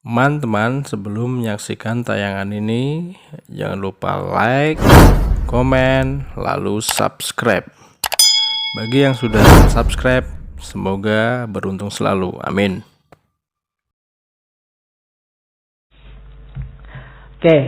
Teman-teman, sebelum menyaksikan tayangan ini, jangan lupa like, komen, lalu subscribe. Bagi yang sudah subscribe, semoga beruntung selalu. Amin. Oke,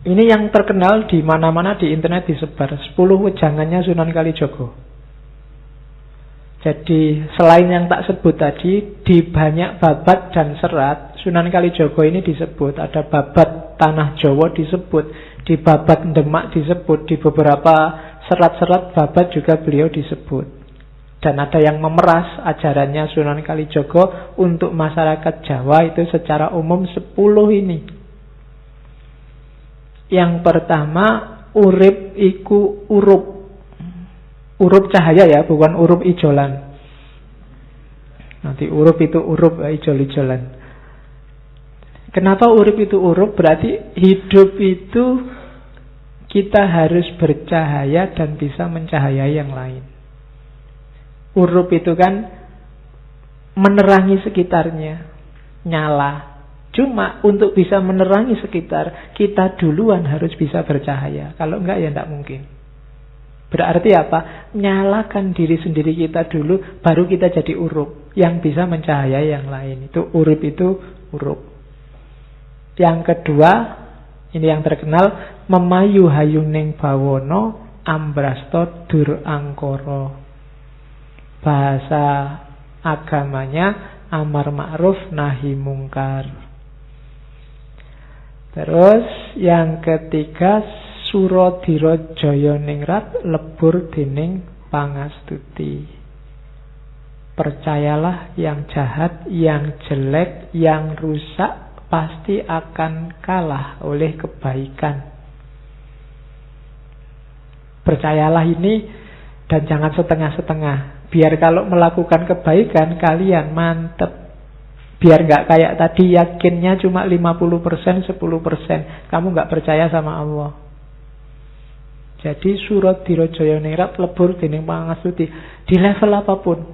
ini yang terkenal di mana-mana di internet disebar, 10 wejangannya Sunan Kalijogo. Jadi selain yang tak sebut tadi, di banyak babat dan serat Sunan Kalijogo ini disebut. Ada babat Tanah Jawa disebut, di babat Demak disebut, di beberapa serat-serat babat juga beliau disebut. Dan ada yang memeras ajarannya Sunan Kalijogo untuk masyarakat Jawa itu secara umum 10 ini. Yang pertama, urip iku urup. Urup cahaya ya, bukan urup ijolan. Nanti urup itu urup, ijol-ijolan. Kenapa urip itu urup? Berarti hidup itu kita harus bercahaya dan bisa mencahayai yang lain. Urup itu kan menerangi sekitarnya, nyala. Cuma untuk bisa menerangi sekitar, kita duluan harus bisa bercahaya. Kalau enggak ya enggak mungkin. Berarti apa? Nyalakan diri sendiri kita dulu, baru kita jadi urup yang bisa mencahayai yang lain. Itu urup itu urup. Yang kedua, ini yang terkenal, memayu hayuning bawono ambrasto dur angkoro. Bahasa agamanya amar ma'ruf nahi mungkar. Terus yang ketiga, Suradira jaya ningrat lebur dening pangastuti. Percayalah yang jahat, yang jelek, yang rusak pasti akan kalah oleh kebaikan. Percayalah ini dan jangan setengah-setengah. Biar kalau melakukan kebaikan kalian mantep. Biar gak kayak tadi yakinnya cuma 50%, 10%. Kamu gak percaya sama Allah. Jadi Suradira jaya ningrat lebur dening pangastuti. Di level apapun,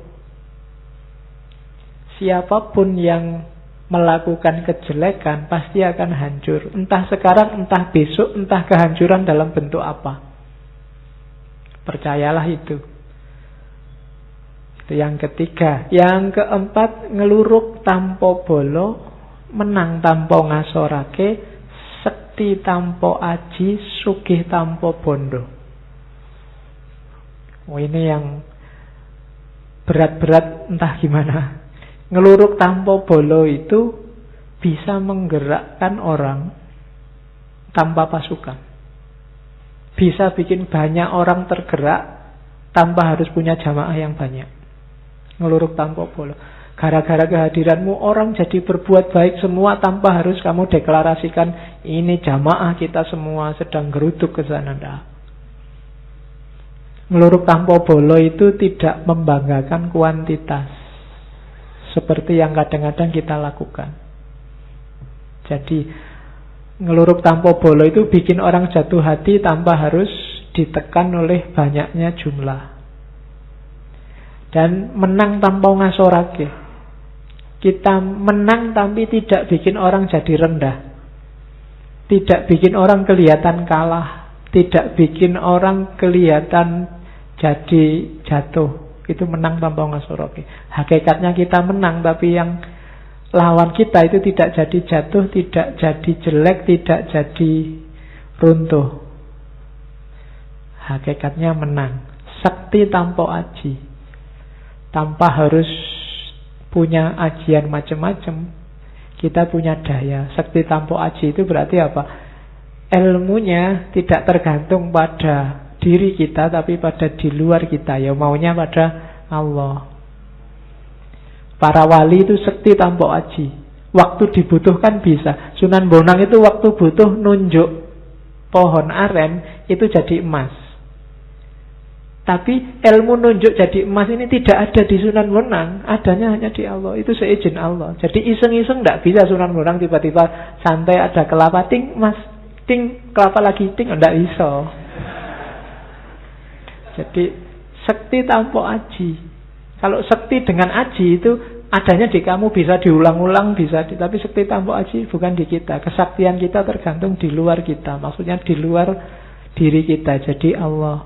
siapapun yang melakukan kejelekan pasti akan hancur. Entah sekarang, entah besok, entah kehancuran dalam bentuk apa. Percayalah itu. Itu yang ketiga. Yang keempat, ngeluruk tanpa bolo, menang tanpa ngasorake, sekti tanpa aji, sugih tanpa bondo. Oh, ini yang berat-berat entah gimana. Ngeluruk tanpa bolo itu bisa menggerakkan orang tanpa pasukan. Bisa bikin banyak orang tergerak tanpa harus punya jamaah yang banyak. Ngeluruk tanpa bolo. Gara-gara kehadiranmu orang jadi berbuat baik semua tanpa harus kamu deklarasikan ini jamaah kita semua sedang geruduk ke sana. Ngeluruk tanpa bolo itu tidak membanggakan kuantitas seperti yang kadang-kadang kita lakukan. Jadi ngeluruk tanpa bolo itu bikin orang jatuh hati tanpa harus ditekan oleh banyaknya jumlah. Dan menang tanpa ngasorake. Kita menang tapi tidak bikin orang jadi rendah. Tidak bikin orang kelihatan kalah. Tidak bikin orang kelihatan jadi jatuh. Itu menang tanpa ngasorake. Hakikatnya kita menang, tapi yang lawan kita itu tidak jadi jatuh, tidak jadi jelek, tidak jadi runtuh. Hakikatnya menang. Sakti tanpa aji. Tanpa harus punya ajian macam-macam, kita punya daya. Sakti tanpa aji itu berarti apa? Ilmunya tidak tergantung pada diri kita, tapi pada di luar kita. Ya maunya pada Allah. Para wali itu sakti tanpa aji. Waktu dibutuhkan bisa. Sunan Bonang itu waktu butuh nunjuk pohon aren, itu jadi emas. Tapi ilmu nunjuk jadi emas ini tidak ada di Sunan Bonang. Adanya hanya di Allah. Itu seizin Allah. Jadi iseng-iseng tidak bisa Sunan Bonang tiba-tiba santai ada kelapa ting, emas ting, kelapa lagi ting. Tidak bisa. Jadi sekti tanpa aji. Kalau sekti dengan aji itu adanya di kamu, bisa diulang-ulang, tapi sekti Tambok Aji bukan di kita. Kesaktian kita tergantung di luar kita, maksudnya di luar diri kita. Jadi Allah,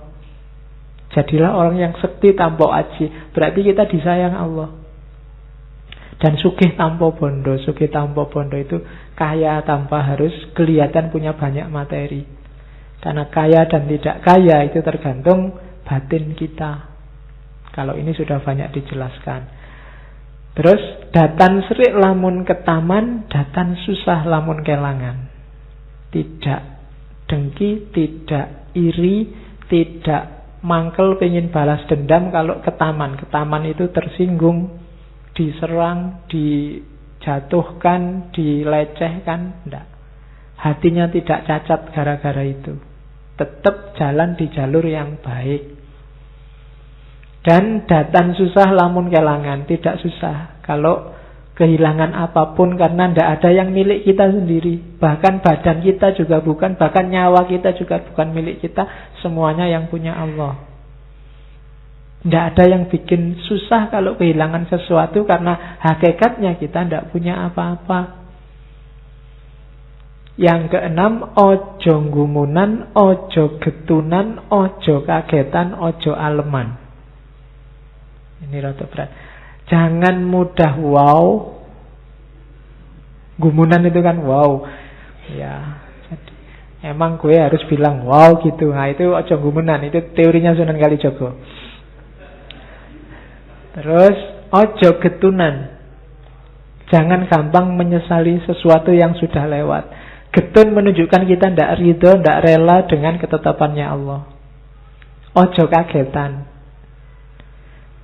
jadilah orang yang sekti Tambok Aji, berarti kita disayang Allah. Dan sugih tanpa bondo, sugih tanpa bondo itu kaya tanpa harus kelihatan punya banyak materi. Karena kaya dan tidak kaya itu tergantung batin kita. Kalau ini sudah banyak dijelaskan. Terus datan serik lamun ketaman, datan susah lamun kelangan. Tidak dengki, tidak iri, tidak mangkel pengen balas dendam kalau ketaman. Ketaman itu tersinggung, diserang, dijatuhkan, dilecehkan, enggak. Hatinya tidak cacat gara-gara itu. Tetap jalan di jalur yang baik. Dan datan susah lamun kelangan, tidak susah kalau kehilangan apapun, karena tidak ada yang milik kita sendiri. Bahkan badan kita juga bukan, bahkan nyawa kita juga bukan milik kita. Semuanya yang punya Allah. Tidak ada yang bikin susah kalau kehilangan sesuatu, karena hakikatnya kita tidak punya apa-apa. Yang keenam, ojo gumunan, ojo getunan, ojo kagetan, ojo aleman. Ini rada berat. Jangan mudah wow. Gumunan itu kan wow. Ya, jadi emang gue harus bilang wow gitu. Nah itu ojo gumunan, itu teorinya Sunan Kalijaga. Terus ojo getunan. Jangan gampang menyesali sesuatu yang sudah lewat. Getun menunjukkan kita tidak ridho, tidak rela dengan ketetapannya Allah. Ojo kagetan.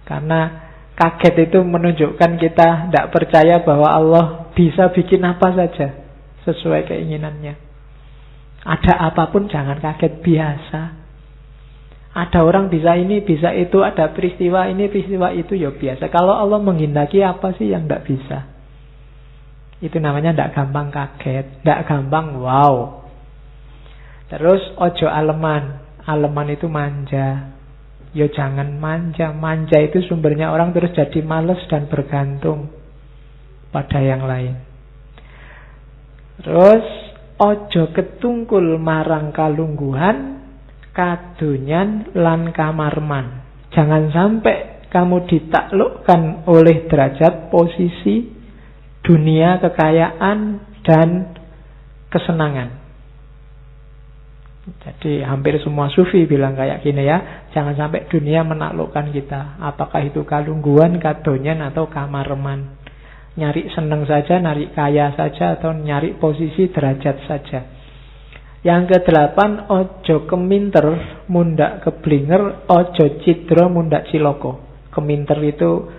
Karena kaget itu menunjukkan kita tidak percaya bahwa Allah bisa bikin apa saja sesuai keinginannya. Ada apapun jangan kaget, biasa. Ada orang bisa ini, bisa itu, ada peristiwa ini, peristiwa itu, ya biasa. Kalau Allah menghendaki apa sih yang tidak bisa? Itu namanya tidak gampang kaget, tidak gampang wow. Terus ojo aleman. Aleman itu manja. Ya jangan manja. Manja itu sumbernya orang terus jadi malas dan bergantung pada yang lain. Terus ojo ketungkul marang kalungguhan, kadunyan lan kamarman. Jangan sampai kamu ditaklukkan oleh derajat, posisi, dunia, kekayaan, dan kesenangan. Jadi hampir semua sufi bilang kayak gini ya, jangan sampai dunia menaklukkan kita. Apakah itu kalungguhan, kadonyan, atau kamarman. Nyari seneng saja, nyari kaya saja, atau nyari posisi, derajat saja. Yang kedelapan, ojo keminter mundak keblinger, ojo cidro mundak ciloko. Keminter itu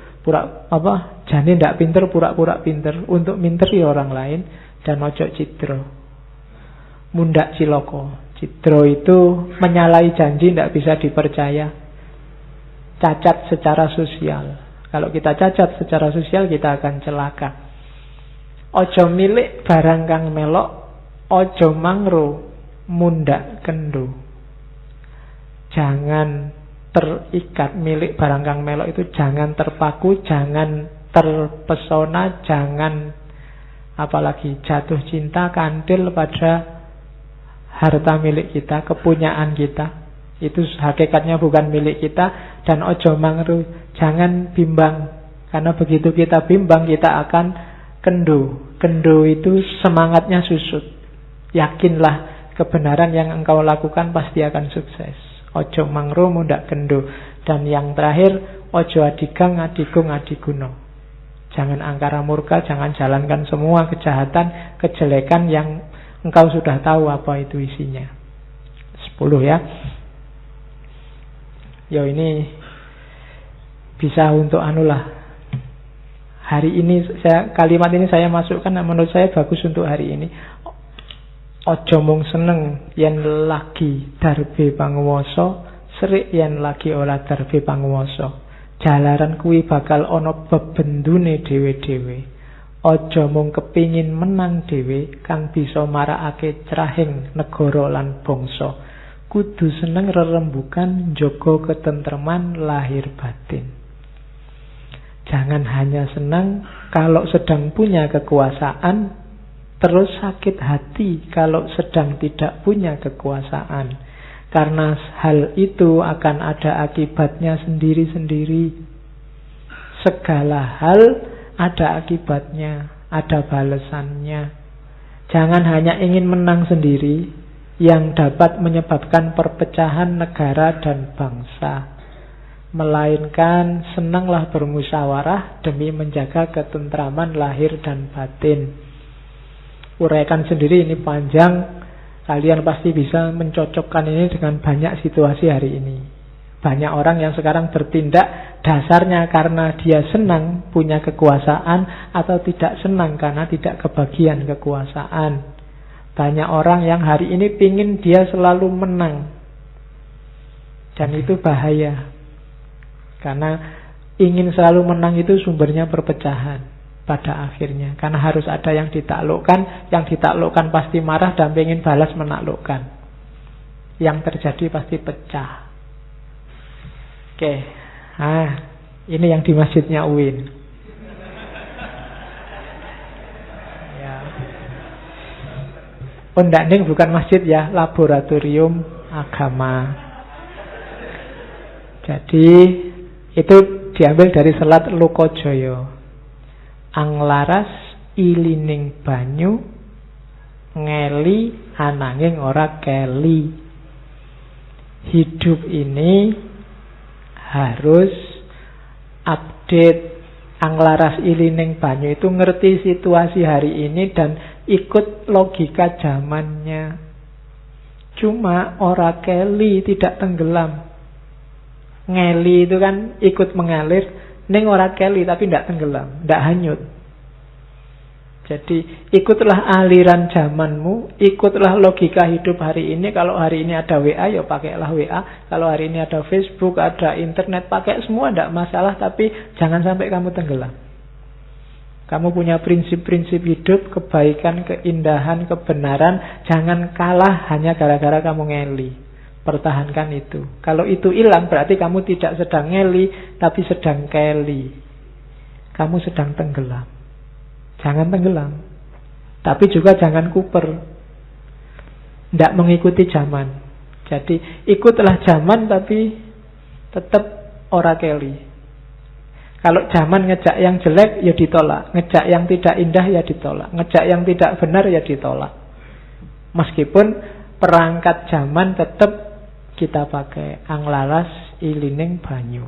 jane ndak pinter pura-pura pinter untuk minteri orang lain, dan ojo cidro mundak ciloko. Cidro itu menyalahi janji, tidak bisa dipercaya. Cacat secara sosial. Kalau kita cacat secara sosial, kita akan celaka. Ojo milik barang kang melok, ojo mangro mundak kendo. Jangan terikat milik barang kang melok itu, jangan terpaku, jangan terpesona, jangan apalagi jatuh cinta, kandil pada harta milik kita, kepunyaan kita. Itu hakikatnya bukan milik kita. Dan ojo mangru, jangan bimbang. Karena begitu kita bimbang, kita akan kendo. Kendo itu semangatnya susut. Yakinlah kebenaran yang engkau lakukan pasti akan sukses. Ojo mangru mundak kendo. Dan yang terakhir, ojo adigang adigung adiguno. Jangan angkara murka, jangan jalankan semua kejahatan, kejelekan yang engkau sudah tahu apa itu isinya. 10 ya. Yo ini bisa untuk anulah. Hari ini kalimat ini saya masukkan, menurut saya bagus untuk hari ini. Ojo mung seneng yen lagi darbe panguwasa, serik yen lagi ora darbe panguwasa. Jalaran kuwi bakal ana bebendune dhewe-dhewe. Ojo mung kepingin menang dhewe kang bisa marakake cerahing negara lan bangsa. Kudu seneng rerembukan, njaga ketentreman lahir batin. Jangan hanya senang kalau sedang punya kekuasaan, terus sakit hati kalau sedang tidak punya kekuasaan. Karena hal itu akan ada akibatnya sendiri-sendiri. Segala hal ada akibatnya, ada balasannya. Jangan hanya ingin menang sendiri, yang dapat menyebabkan perpecahan negara dan bangsa. Melainkan senanglah bermusyawarah demi menjaga ketentraman lahir dan batin. Uraikan sendiri ini panjang, kalian pasti bisa mencocokkan ini dengan banyak situasi hari ini. Banyak orang yang sekarang bertindak dasarnya karena dia senang punya kekuasaan atau tidak senang karena tidak kebagian kekuasaan. Banyak orang yang hari ini pingin dia selalu menang. Dan itu bahaya. Karena ingin selalu menang itu sumbernya perpecahan pada akhirnya. Karena harus ada yang ditaklukkan. Yang ditaklukkan pasti marah dan ingin balas menaklukkan. Yang terjadi pasti pecah. Oke. Ini yang di masjidnya UIN. Ya. Pondanding bukan masjid ya, laboratorium agama. Jadi itu diambil dari selat Lokojoyo. Anglaras ilining banyu, ngeli ananging ora keli. Hidup ini harus update. Anglaras ilining banyu itu ngerti situasi hari ini dan ikut logika zamannya. Cuma ora keli, tidak tenggelam. Ngeli itu kan ikut mengalir, ning ora keli tapi tidak tenggelam, tidak hanyut. Jadi ikutlah aliran zamanmu, ikutlah logika hidup hari ini. Kalau hari ini ada WA, ya pakailah WA. Kalau hari ini ada Facebook, ada internet, pakai semua, tidak masalah. Tapi jangan sampai kamu tenggelam. Kamu punya prinsip-prinsip hidup, kebaikan, keindahan, kebenaran. Jangan kalah hanya gara-gara kamu ngeli. Pertahankan itu. Kalau itu hilang, berarti kamu tidak sedang ngeli, tapi sedang keli. Kamu sedang tenggelam. Jangan tenggelam. Tapi juga jangan kuper. Tidak mengikuti zaman. Jadi ikutlah zaman tapi tetap ora keli. Kalau zaman ngejak yang jelek ya ditolak, ngejak yang tidak indah ya ditolak, ngejak yang tidak benar ya ditolak. Meskipun perangkat zaman tetap kita pakai anglaras ilining banyu.